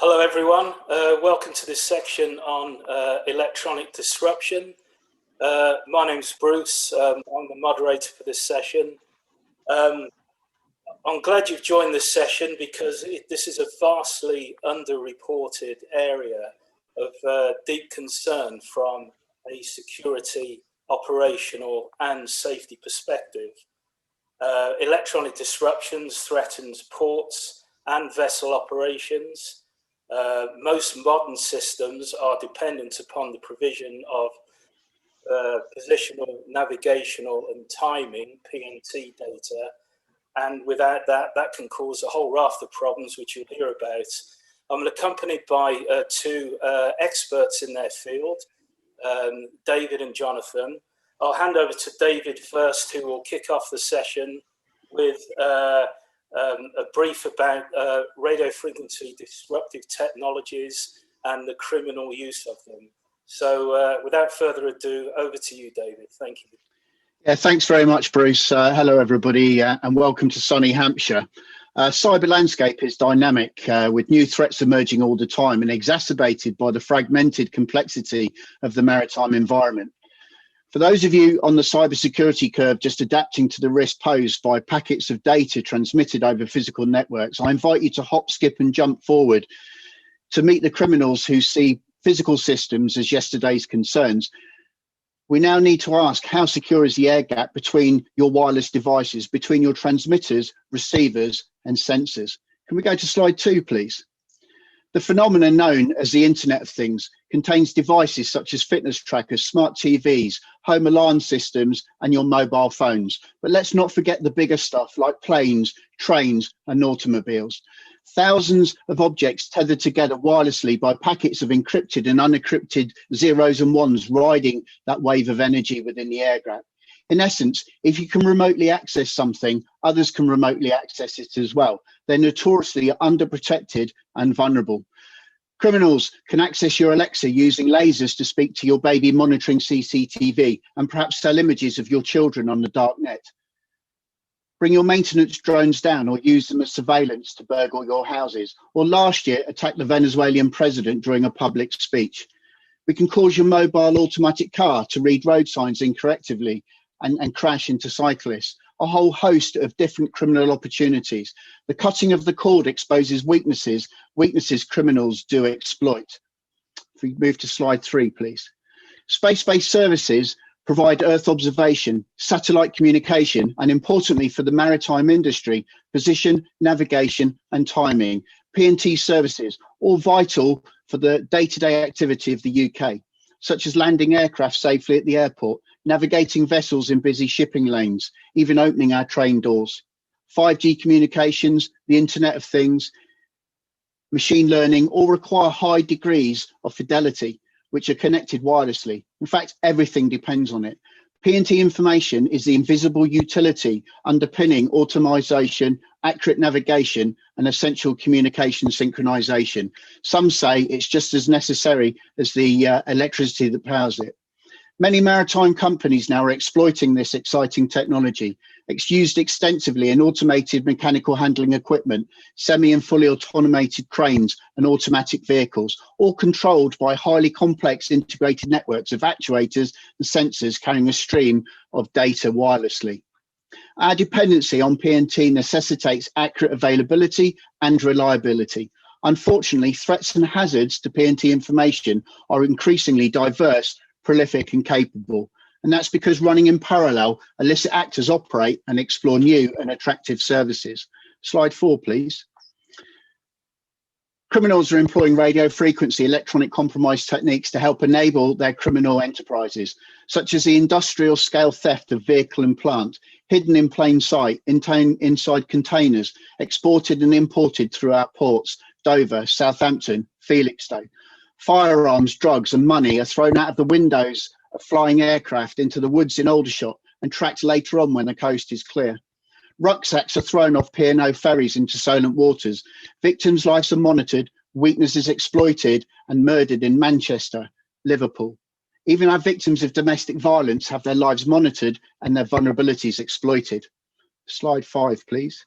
Hello everyone, welcome to this section on electronic disruption. My name's Bruce, I'm the moderator for this session. I'm glad you've joined this session because this is a vastly underreported area of deep concern from a security, operational and safety perspective. Electronic disruptions threatens ports and vessel operations. Most modern systems are dependent upon the provision of positional, navigational and timing, PNT data. And without that, that can cause a whole raft of problems which you'll hear about. I'm accompanied by two experts in their field, David and Jonathan. I'll hand over to David first, who will kick off the session with a brief about radio frequency disruptive technologies and the criminal use of them. So without further ado, over to you, David. Thank you. Yeah, thanks very much, Bruce. Hello, everybody, and welcome to sunny Hampshire. Cyber landscape is dynamic, with new threats emerging all the time and exacerbated by the fragmented complexity of the maritime environment. For those of you on the cybersecurity curve just adapting to the risk posed by packets of data transmitted over physical networks, I invite you to hop, skip and jump forward to meet the criminals who see physical systems as yesterday's concerns. We now need to ask, how secure is the air gap between your wireless devices, between your transmitters, receivers and sensors? Can we go to slide 2, please? The phenomenon known as the Internet of Things contains devices such as fitness trackers, smart TVs, home alarm systems, and your mobile phones. But let's not forget the bigger stuff like planes, trains, and automobiles. Thousands of objects tethered together wirelessly by packets of encrypted and unencrypted zeros and ones riding that wave of energy within the air gap. In essence, if you can remotely access something, others can remotely access it as well. They're notoriously underprotected and vulnerable. Criminals can access your Alexa using lasers to speak to your baby monitoring CCTV and perhaps sell images of your children on the dark net. Bring your maintenance drones down or use them as surveillance to burgle your houses. Or last year, attack the Venezuelan president during a public speech. We can cause your mobile automatic car to read road signs incorrectly and crash into cyclists. A whole host of different criminal opportunities. The cutting of the cord exposes weaknesses criminals do exploit. If we move to slide 3, please. Space-based services provide Earth observation, satellite communication, and importantly for the maritime industry, position, navigation, and timing. PNT services, all vital for the day-to-day activity of the UK, such as landing aircraft safely at the airport, navigating vessels in busy shipping lanes, even opening our train doors. 5G communications, the Internet of Things, machine learning all require high degrees of fidelity, which are connected wirelessly. In fact, everything depends on it. PNT information is the invisible utility underpinning automation, accurate navigation, and essential communication synchronization. Some say it's just as necessary as the electricity that powers it. Many maritime companies now are exploiting this exciting technology. It's used extensively in automated mechanical handling equipment, semi and fully automated cranes and automatic vehicles, all controlled by highly complex integrated networks of actuators and sensors carrying a stream of data wirelessly. Our dependency on PNT necessitates accurate availability and reliability. Unfortunately, threats and hazards to PNT information are increasingly diverse, prolific and capable. And that's because running in parallel, illicit actors operate and explore new and attractive services. Slide 4, please. Criminals are employing radio frequency electronic compromise techniques to help enable their criminal enterprises, such as the industrial scale theft of vehicle and plant, hidden in plain sight, inside containers, exported and imported through our ports, Dover, Southampton, Felixstowe. Firearms, drugs and money are thrown out of the windows of flying aircraft into the woods in Aldershot and tracked later on when the coast is clear. Rucksacks are thrown off P&O ferries into Solent waters. Victims' lives are monitored, weaknesses exploited and murdered in Manchester, Liverpool. Even our victims of domestic violence have their lives monitored and their vulnerabilities exploited. Slide 5, please.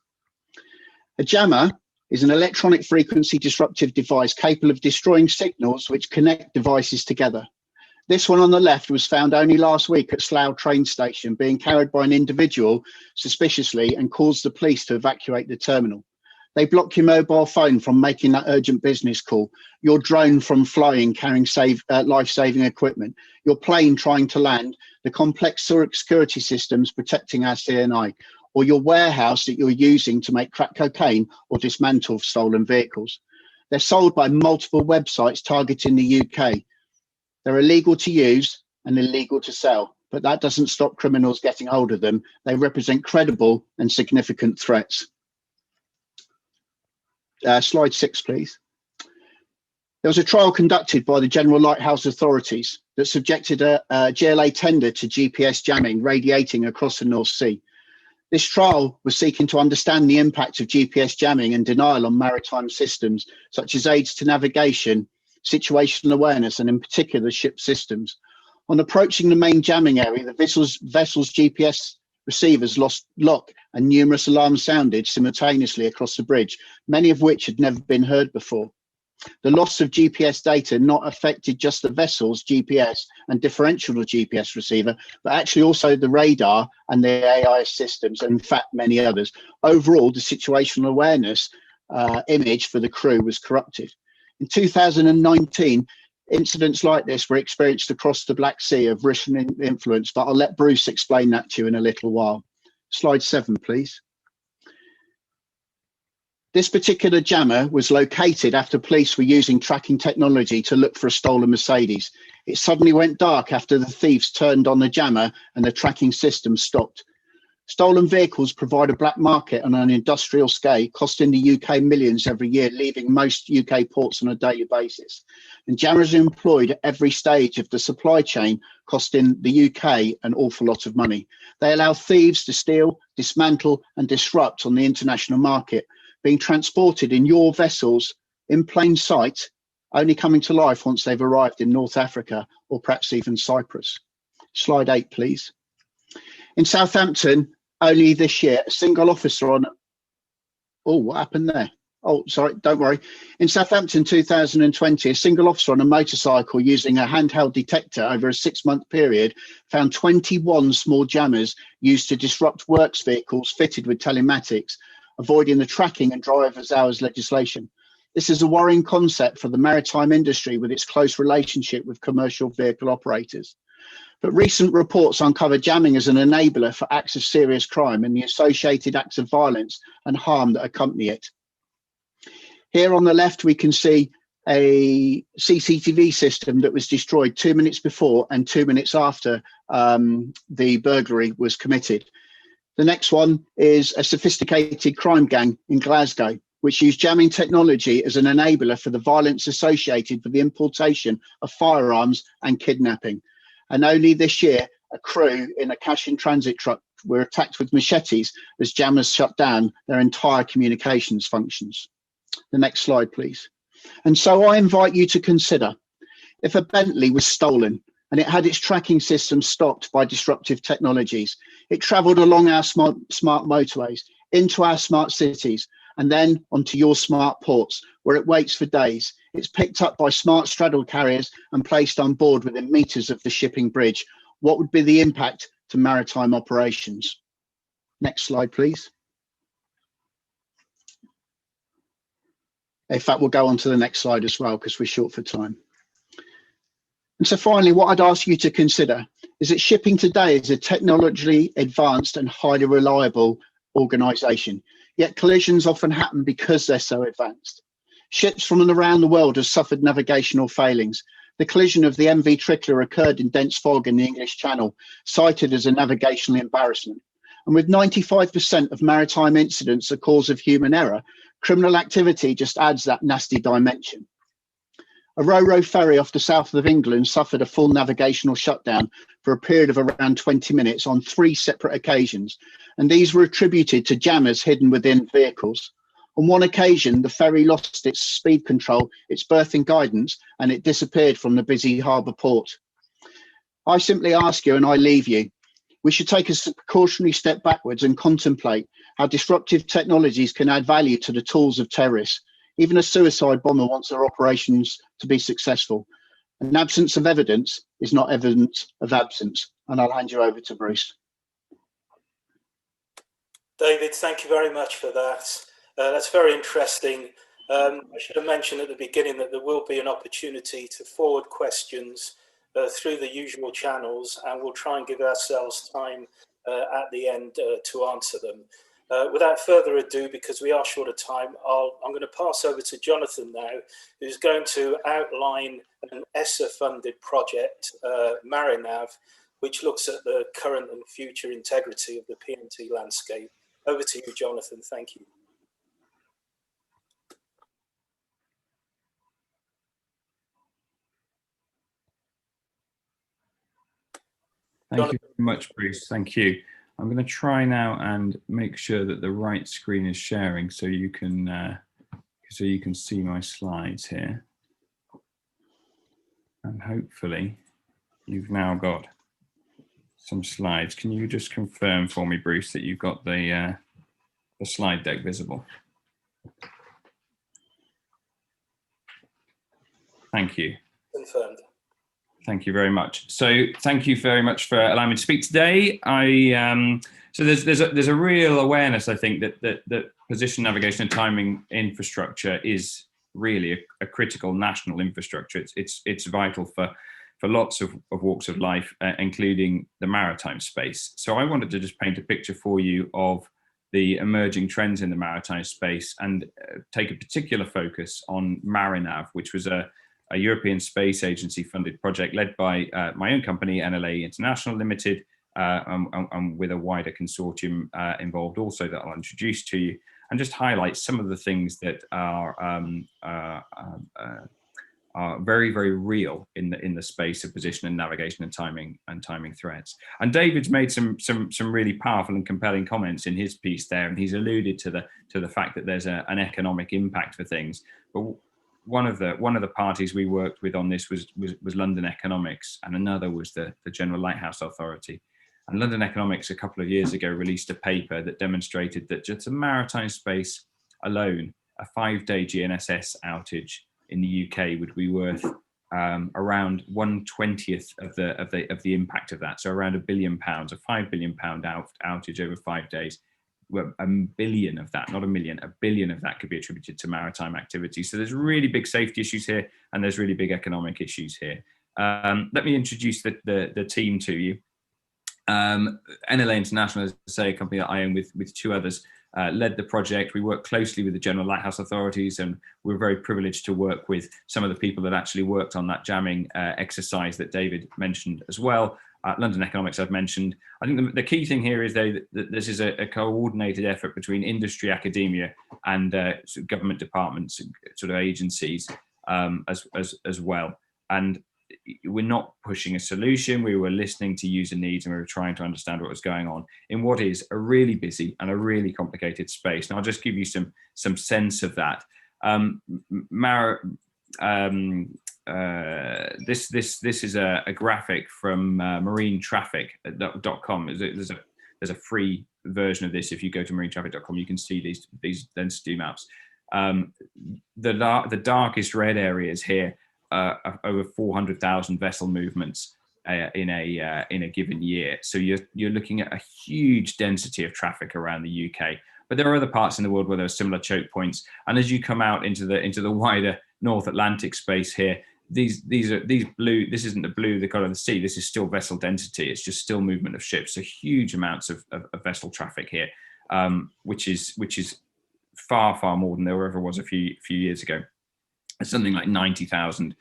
A jammer is an electronic frequency disruptive device capable of destroying signals which connect devices together. This one on the left was found only last week at Slough train station, being carried by an individual suspiciously, and caused the police to evacuate the terminal. They block your mobile phone from making that urgent business call, your drone from flying carrying life-saving equipment, your plane trying to land, the complex security systems protecting our CNI, or your warehouse that you're using to make crack cocaine or dismantle stolen vehicles. They're sold by multiple websites targeting the UK. They're illegal to use and illegal to sell, but that doesn't stop criminals getting hold of them. They represent credible and significant threats. Slide 6, please. There was a trial conducted by the General Lighthouse Authorities that subjected a GLA tender to GPS jamming radiating across the North Sea. This trial was seeking to understand the impact of GPS jamming and denial on maritime systems, such as aids to navigation, situational awareness, and in particular ship systems. On approaching the main jamming area, the vessel's GPS receivers lost lock and numerous alarms sounded simultaneously across the bridge, many of which had never been heard before. The loss of GPS data not affected just the vessel's GPS and differential GPS receiver, but actually also the radar and the AI systems, and in fact many others. Overall, the situational awareness image for the crew was corrupted. In 2019, incidents like this were experienced across the Black Sea of Russian influence, but I'll let Bruce explain that to you in a little while. Slide 7, please. This particular jammer was located after police were using tracking technology to look for a stolen Mercedes. It suddenly went dark after the thieves turned on the jammer and the tracking system stopped. Stolen vehicles provide a black market on an industrial scale, costing the UK millions every year, leaving most UK ports on a daily basis. And jammers are employed at every stage of the supply chain, costing the UK an awful lot of money. They allow thieves to steal, dismantle, and disrupt on the international market, being transported in your vessels in plain sight, only coming to life once they've arrived in North Africa or perhaps even Cyprus. Slide 8, please. In Southampton, only this year, a single officer on... Oh, what happened there? Oh, sorry, don't worry. In Southampton 2020, a single officer on a motorcycle using a handheld detector over a 6-month period found 21 small jammers used to disrupt works vehicles fitted with telematics, avoiding the tracking and driver's hours legislation. This is a worrying concept for the maritime industry with its close relationship with commercial vehicle operators. But recent reports uncover jamming as an enabler for acts of serious crime and the associated acts of violence and harm that accompany it. Here on the left, we can see a CCTV system that was destroyed 2 minutes before and 2 minutes after the burglary was committed. The next one is a sophisticated crime gang in Glasgow, which used jamming technology as an enabler for the violence associated with the importation of firearms and kidnapping. And only this year, a crew in a cash-in-transit truck were attacked with machetes as jammers shut down their entire communications functions. The next slide, please. And so I invite you to consider, if a Bentley was stolen and it had its tracking system stopped by disruptive technologies, it travelled along our smart motorways, into our smart cities, and then onto your smart ports, where it waits for days. It's picked up by smart straddle carriers and placed on board within meters of the shipping bridge. What would be the impact to maritime operations? Next slide, please. In fact, we'll go on to the next slide as well because we're short for time. And so finally, what I'd ask you to consider is that shipping today is a technologically advanced and highly reliable organisation, yet collisions often happen because they're so advanced. Ships from and around the world have suffered navigational failings. The collision of the MV Trickler occurred in dense fog in the English Channel, cited as a navigational embarrassment. And with 95% of maritime incidents a cause of human error, criminal activity just adds that nasty dimension. A ro-ro ferry off the south of England suffered a full navigational shutdown for a period of around 20 minutes on 3 separate occasions, and these were attributed to jammers hidden within vehicles. On one occasion, the ferry lost its speed control, its berthing guidance, and it disappeared from the busy harbour port. I simply ask you, and I leave you, We should take a precautionary step backwards and contemplate how disruptive technologies can add value to the tools of terrorists. Even a suicide bomber wants their operations to be successful. An absence of evidence is not evidence of absence. And I'll hand you over to Bruce. David, thank you very much for that. That's very interesting. I should have mentioned at the beginning that there will be an opportunity to forward questions through the usual channels, and we'll try and give ourselves time at the end to answer them. Without further ado, because we are short of time, I'm going to pass over to Jonathan now, who's going to outline an ESSA-funded project, MariNav, which looks at the current and future integrity of the PNT landscape. Over to you, Jonathan. Thank you. Thank you very much, Bruce. Thank you. I'm going to try now and make sure that the right screen is sharing so you can see my slides here. And hopefully you've now got some slides. Can you just confirm for me, Bruce, that you've got the slide deck visible? Thank you. Confirmed. Thank you very much. So thank you very much for allowing me to speak today. So there's a real awareness, I think, that position, navigation, and timing infrastructure is really a critical national infrastructure. It's vital for lots of walks of life, including the maritime space. So I wanted to just paint a picture for you of the emerging trends in the maritime space and take a particular focus on MariNav, which was a European Space Agency funded project led by my own company, NLA International Limited, and with a wider consortium involved also that I'll introduce to you, and just highlight some of the things that are very, very real in the space of position and navigation and timing threats. And David's made some really powerful and compelling comments in his piece there, and he's alluded to the fact that there's an economic impact for things. But one of the parties we worked with on this was London Economics, and another was the General Lighthouse Authority. And London Economics a couple of years ago released a paper that demonstrated that just the maritime space alone, a 5-day GNSS outage in the UK would be worth around 1/20th of the impact of that. So around £1 billion, a £5 billion outage over 5 days. Well, $1 billion of that, not a million, $1 billion of that could be attributed to maritime activity. So there's really big safety issues here, and there's really big economic issues here. Let me introduce the team to you. NLA International, as I say, a company that I own with two others, led the project. We work closely with the General Lighthouse Authorities, and we're very privileged to work with some of the people that actually worked on that jamming exercise that David mentioned as well. London Economics, I've mentioned. I think the key thing here is that this is a coordinated effort between industry, academia, and government departments, sort of agencies as well. And we're not pushing a solution. We were listening to user needs, and we were trying to understand what was going on in what is a really busy and a really complicated space. And I'll just give you some sense of that. This is a graphic from marinetraffic.com. There's a free version of this. If you go to marinetraffic.com, you can see these density maps. The darkest red areas here over 400,000 vessel movements in a given year. So you're looking at a huge density of traffic around the UK. But there are other parts in the world where there are similar choke points. And as you come out into the wider North Atlantic space here, these blue. This isn't the color of the sea. This is still vessel density. It's just still movement of ships. So huge amounts of vessel traffic here, which is far more than there ever was a few years ago. It's something like 90,000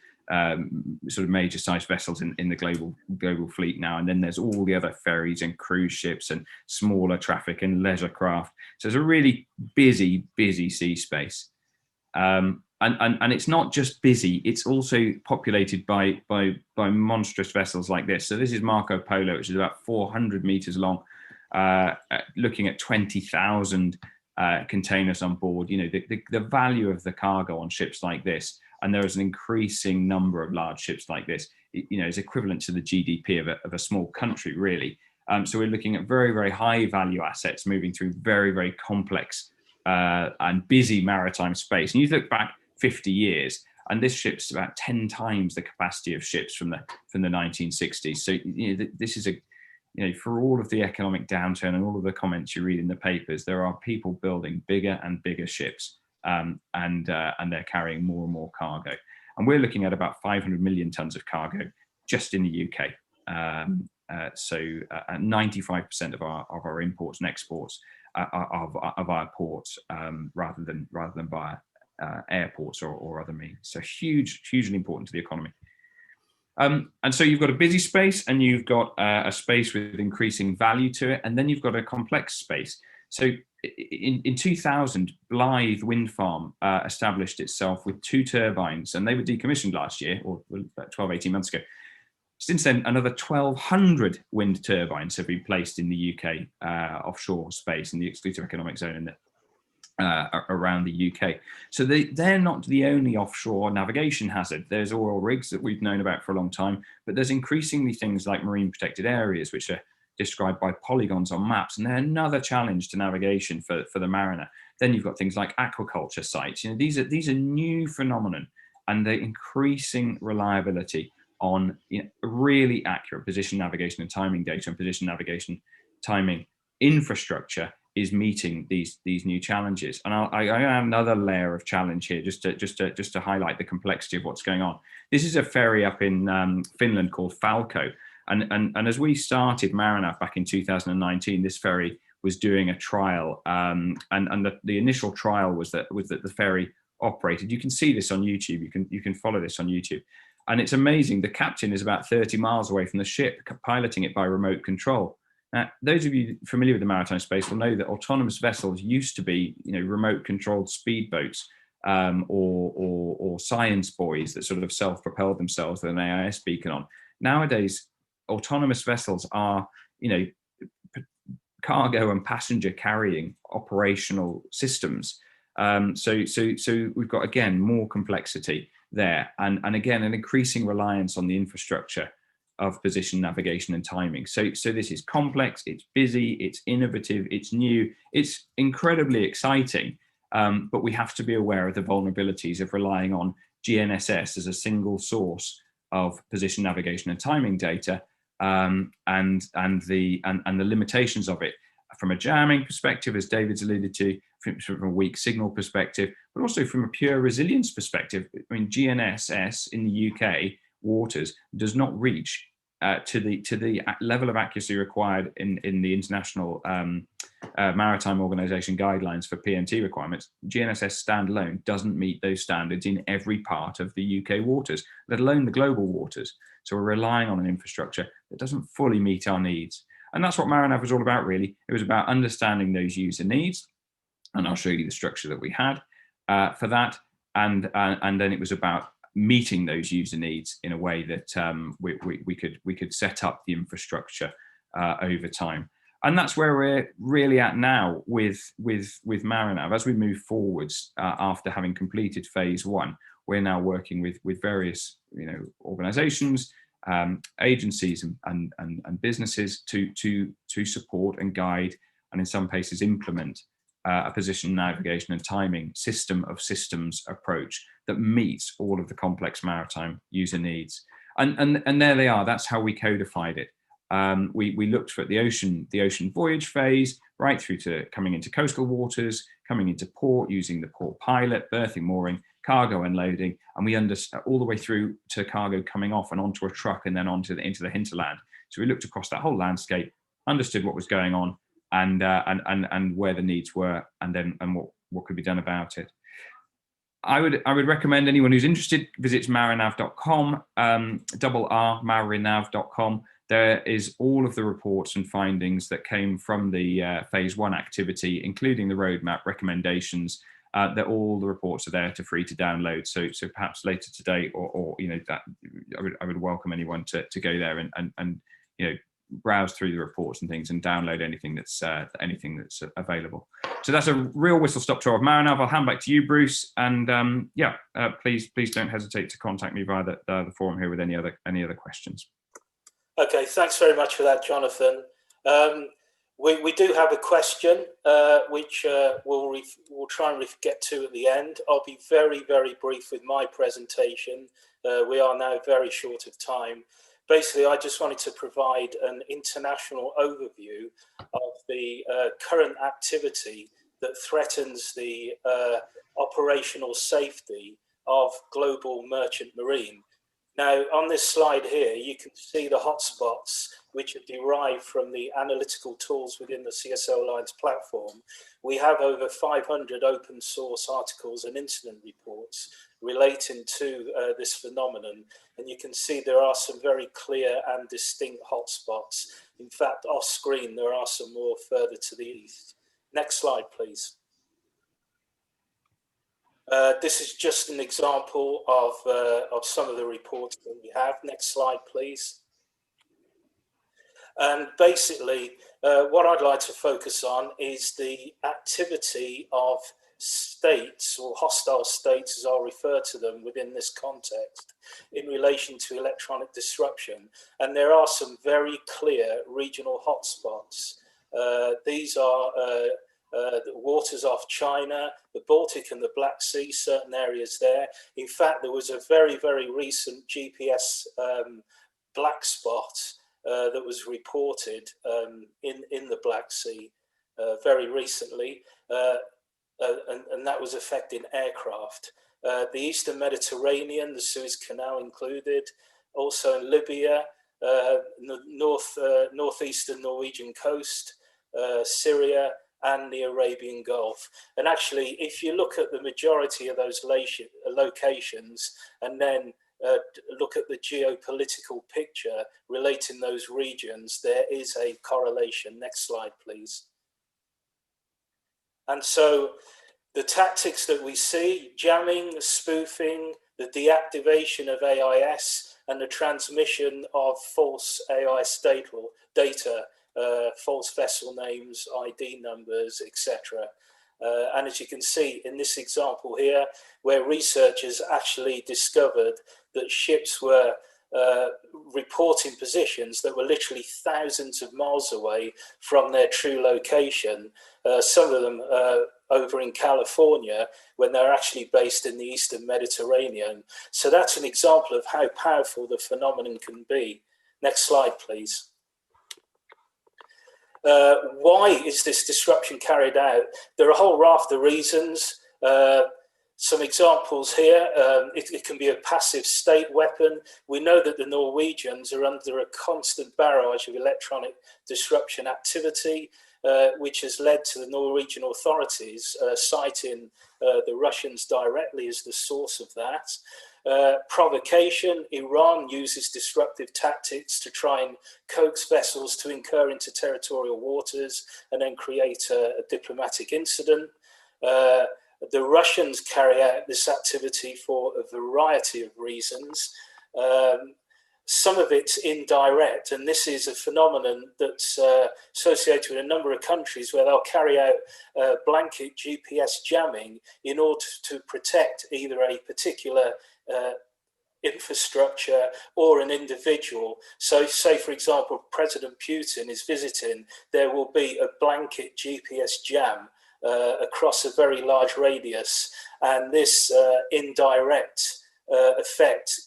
sort of major sized vessels in the global fleet now, and then there's all the other ferries and cruise ships and smaller traffic and leisure craft. So it's a really busy sea space. And it's not just busy, it's also populated by monstrous vessels like this. So this is Marco Polo, which is about 400 meters long, looking at 20,000 containers on board. You know, the value of the cargo on ships like this, and there is an increasing number of large ships like this, you know, is equivalent to the GDP of a small country, really. So we're looking at very, very high value assets moving through very, very complex and busy maritime space. And you look back 50 years, and this ship's about 10 times the capacity of ships from the 1960s. So this is for all of the economic downturn and all of the comments you read in the papers, there are people building bigger and bigger ships, and they're carrying more and more cargo. And we're looking at about 500 million tons of cargo just in the UK. So 95% of our imports and exports are via ports, rather than via airports or other means. So hugely important to the economy. And so you've got a busy space, and you've got a space with increasing value to it, and then you've got a complex space. So in 2000, Blythe Wind Farm established itself with 2 turbines, and they were decommissioned last year, or about 12, 18 months ago. Since then, another 1,200 wind turbines have been placed in the UK offshore space in the exclusive economic zone in around the UK. So they're not the only offshore navigation hazard. There's oil rigs that we've known about for a long time, but there's increasingly things like marine protected areas, which are described by polygons on maps, and they're another challenge to navigation for the mariner. Then you've got things like aquaculture sites. These are new phenomenon, and the increasing reliability on really accurate position navigation and timing data and position navigation timing infrastructure is meeting these new challenges. And I have another layer of challenge here, just to highlight the complexity of what's going on. This is a ferry up in Finland called Falco, and as we started Marinav back in 2019, this ferry was doing a trial, and the initial trial was that the ferry operated. You can see this on YouTube. You can follow this on YouTube. And it's amazing. The captain is about 30 miles away from the ship, piloting it by remote control. Now, those of you familiar with the maritime space will know that autonomous vessels used to be, remote controlled speedboats, or science buoys that sort of self-propelled themselves with an AIS beacon on. Nowadays, autonomous vessels are, cargo and passenger carrying operational systems. So we've got, again, more complexity there, and again, an increasing reliance on the infrastructure of position, navigation, and timing. So this is complex, it's busy, it's innovative, it's new, it's incredibly exciting, but we have to be aware of the vulnerabilities of relying on GNSS as a single source of position, navigation, and timing data, and the limitations of it from a jamming perspective, as David's alluded to, from a weak signal perspective, but also from a pure resilience perspective. I mean, GNSS in the UK waters does not reach to the level of accuracy required in the International Maritime Organization guidelines for PNT requirements. GNSS standalone doesn't meet those standards in every part of the UK waters, let alone the global waters. So we're relying on an infrastructure that doesn't fully meet our needs. And that's what Marinav was all about, really. It was about understanding those user needs, and I'll show you the structure that we had for that. And then it was about meeting those user needs in a way that we could set up the infrastructure over time. And that's where we're really at now with Marinav. As we move forwards, after having completed phase 1, we're now working with various organizations, agencies and businesses to support and guide, and in some cases implement a position, navigation, and timing system of systems approach that meets all of the complex maritime user needs. And there they are. That's how we codified it. We looked for the ocean voyage phase, right through to coming into coastal waters, coming into port, using the port pilot, berthing, mooring, cargo unloading, and we understood all the way through to cargo coming off and onto a truck and then into the hinterland. So we looked across that whole landscape, understood what was going on, and where the needs were, and what could be done about it. I would recommend anyone who's interested visits marinav.com, marinav.com. There is all of the reports and findings that came from the phase 1 activity, including the roadmap recommendations. That all the reports are there to free to download. So perhaps later today, or that I would welcome anyone to go there and browse through the reports and things and download anything that's available. So that's a real whistle stop tour of Marinav. I'll hand back to you, Bruce, and please don't hesitate to contact me via the forum here with any other questions. Okay, thanks very much for that, Jonathan. We do have a question, which we'll try and get to at the end. I'll be very, very brief with my presentation. We are now very short of time. Basically, I just wanted to provide an international overview of the current activity that threatens the operational safety of global merchant marine. Now, on this slide here, you can see the hotspots, which are derived from the analytical tools within the CISO Alliance platform. We have over 500 open source articles and incident reports relating to this phenomenon. And you can see there are some very clear and distinct hotspots. In fact, off screen, there are some more further to the east. Next slide, please. This is just an example of some of the reports that we have. Next slide, please. And basically, what I'd like to focus on is the activity of states, or hostile states as I'll refer to them within this context, in relation to electronic disruption. And there are some very clear regional hotspots. These are the waters off China, the Baltic and the Black Sea, certain areas there. In fact, there was a very, very recent GPS black spot that was reported in the Black Sea very recently, and that was affecting aircraft. The Eastern Mediterranean, the Suez Canal included, also in Libya, northeastern Norwegian coast, Syria, and the Arabian Gulf. And actually, if you look at the majority of those locations and then look at the geopolitical picture relating those regions, there is a correlation. Next slide, please. And so the tactics that we see, jamming, spoofing, the deactivation of AIS, and the transmission of false AIS data, false vessel names, ID numbers, etc. And as you can see in this example here, where researchers actually discovered that ships were reporting positions that were literally thousands of miles away from their true location, some of them over in California, when they're actually based in the Eastern Mediterranean. So that's an example of how powerful the phenomenon can be. Next slide, please. Why is this disruption carried out? There are a whole raft of reasons. Some examples here, it can be a passive state weapon. We know that the Norwegians are under a constant barrage of electronic disruption activity, which has led to the Norwegian authorities citing the Russians directly as the source of that. Provocation, Iran uses disruptive tactics to try and coax vessels to incur into territorial waters and then create a diplomatic incident. The Russians carry out this activity for a variety of reasons. Some of it's indirect, and this is a phenomenon that's associated with a number of countries where they'll carry out blanket GPS jamming in order to protect either a particular infrastructure or an individual. So say, for example, President Putin is visiting, there will be a blanket GPS jam across a very large radius, and this indirect effect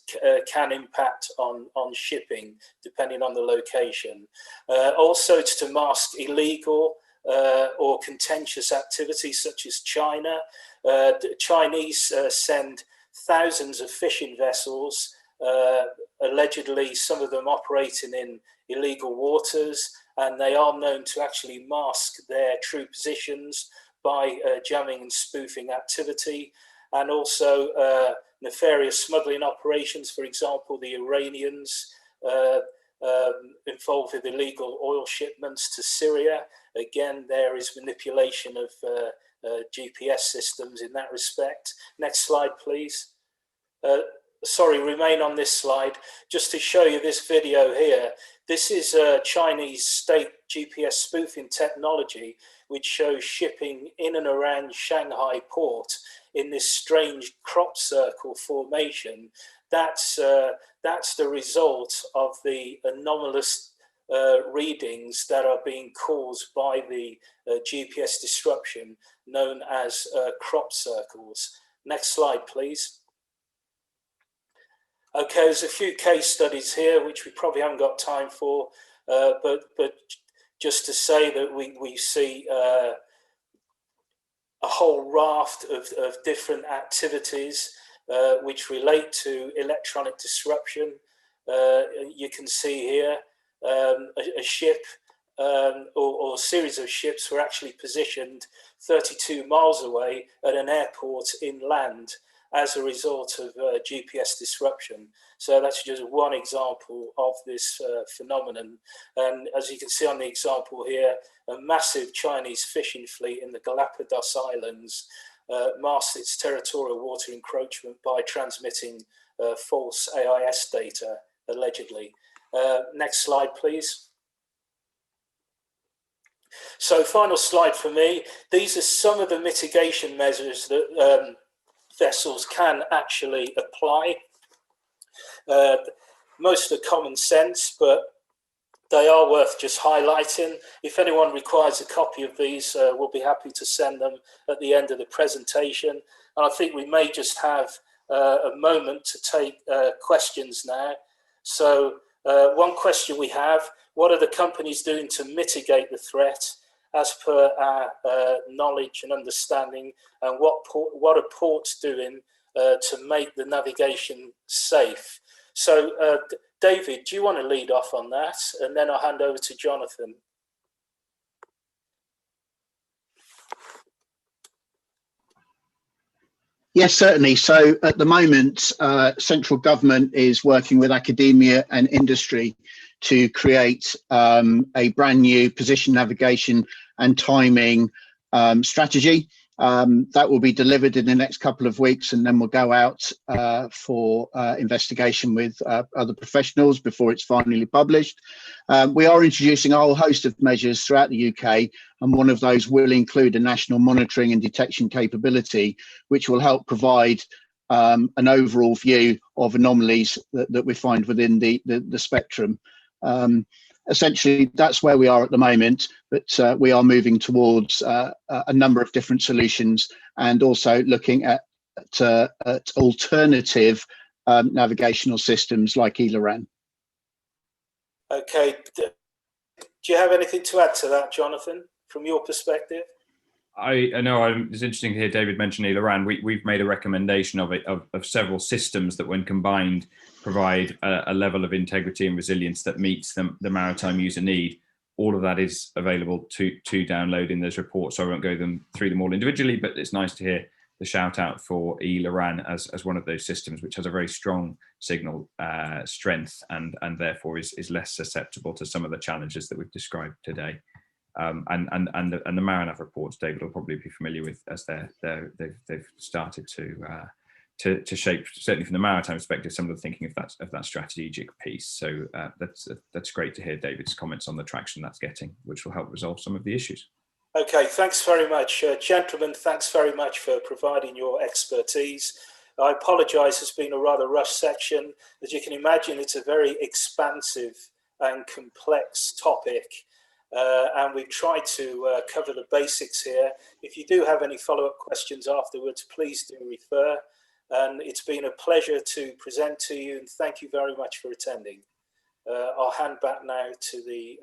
can impact on shipping depending on the location. Also, it's to mask illegal or contentious activities such as China. The Chinese send thousands of fishing vessels, allegedly some of them operating in illegal waters, and they are known to actually mask their true positions by jamming and spoofing activity, and also nefarious smuggling operations. For example, the Iranians involved with illegal oil shipments to Syria. Again, there is manipulation of GPS systems in that respect. Next slide, please. Sorry, remain on this slide. Just to show you this video here, this is Chinese state GPS spoofing technology, which shows shipping in and around Shanghai port in this strange crop circle formation. That's the result of the anomalous readings that are being caused by the GPS disruption, known as crop circles. Next slide, please. Okay, there's a few case studies here, which we probably haven't got time for, but just to say that we see a whole raft of different activities which relate to electronic disruption. You can see here a ship or a series of ships were actually positioned 32 miles away at an airport inland as a result of GPS disruption. So that's just one example of this phenomenon. And as you can see on the example here, a massive Chinese fishing fleet in the Galapagos Islands masked its territorial water encroachment by transmitting false AIS data, allegedly. Next slide, please. So final slide for me. These are some of the mitigation measures that vessels can actually apply. Most are common sense, but they are worth just highlighting. If anyone requires a copy of these, we'll be happy to send them at the end of the presentation. And I think we may just have a moment to take questions now. So one question we have: what are the companies doing to mitigate the threat as per our knowledge and understanding, and what are ports doing to make the navigation safe? So David, do you want to lead off on that? And then I'll hand over to Jonathan. Yes, certainly. So at the moment, central government is working with academia and industry to create a brand new position navigation and timing strategy. That will be delivered in the next couple of weeks, and then we'll go out for investigation with other professionals before it's finally published. We are introducing a whole host of measures throughout the UK, and one of those will include a national monitoring and detection capability, which will help provide an overall view of anomalies that we find within the spectrum. Essentially, that's where we are at the moment, but we are moving towards a number of different solutions, and also looking at alternative navigational systems like ELARAN. Okay, do you have anything to add to that, Jonathan, from your perspective? I know it's interesting to hear David mention ELARAN. We've made a recommendation of several systems that, when combined, provide a level of integrity and resilience that meets the maritime user need. All of that is available to download in those reports, so I won't go through them all individually, but it's nice to hear the shout out for ELARAN as one of those systems which has a very strong signal strength and therefore is less susceptible to some of the challenges that we've described today. And the Marinav reports, David will probably be familiar with, as they've started to shape, certainly from the maritime perspective, some of the thinking of that strategic piece. So that's great to hear David's comments on the traction that's getting, which will help resolve some of the issues. Okay, thanks very much. Gentlemen, thanks very much for providing your expertise. I apologise, it's been a rather rushed section. As you can imagine, it's a very expansive and complex topic. And we've tried to cover the basics here. If you do have any follow-up questions afterwards, please do refer. And it's been a pleasure to present to you, and thank you very much for attending. I'll hand back now to the